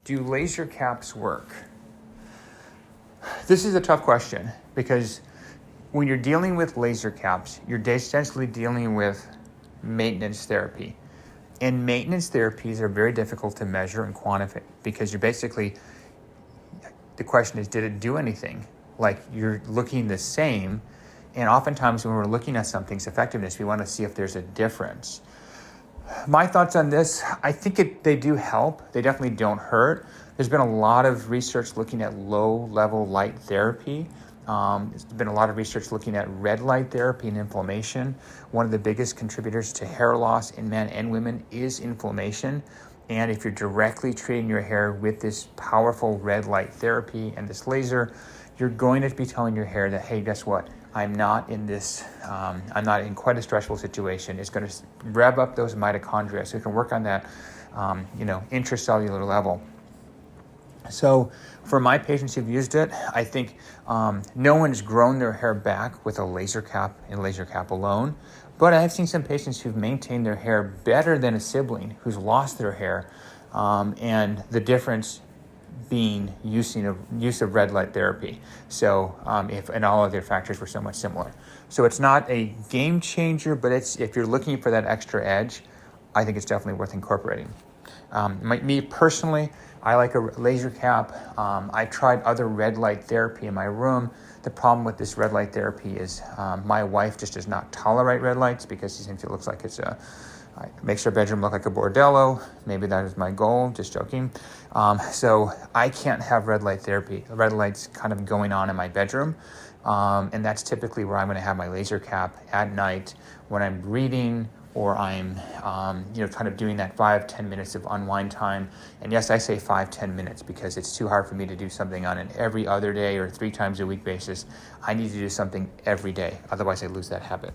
Do laser caps work? This is a tough question because when you're dealing with laser caps, you're essentially dealing with maintenance therapy. And maintenance therapies are very difficult to measure and quantify because you're basically, the question is, did it do anything? Like, you're looking the same, and oftentimes when we're looking at something's effectiveness, we want to see if there's a difference. My thoughts on this, I think they do help. They definitely don't hurt. There's been a lot of research looking at low-level light therapy. There's been a lot of research looking at red light therapy and inflammation. One of the biggest contributors to hair loss in men and women is inflammation. And if you're directly treating your hair with this powerful red light therapy and this laser, you're going to be telling your hair that, hey, guess what? I'm not in quite a stressful situation. It's going to rev up those mitochondria so you can work on that, intracellular level. So for my patients who've used it, I think no one's grown their hair back with a laser cap and laser cap alone. But I've seen some patients who've maintained their hair better than a sibling who's lost their hair, and the difference being use of red light therapy. So and all of their factors were so much similar. So it's not a game changer, but if you're looking for that extra edge, I think it's definitely worth incorporating. Me personally, I like a laser cap. I tried other red light therapy in my room. The problem with this red light therapy is my wife just does not tolerate red lights because she thinks it looks like it makes her bedroom look like a bordello. Maybe that is my goal, just joking. So I can't have red light therapy. The red light's kind of going on in my bedroom. And that's typically where I'm going to have my laser cap at night when I'm reading or I'm, kind of doing that 5-10 minutes of unwind time. And yes, I say 5-10 minutes because it's too hard for me to do something on an every other day or 3 times a week basis. I need to do something every day. Otherwise, I lose that habit.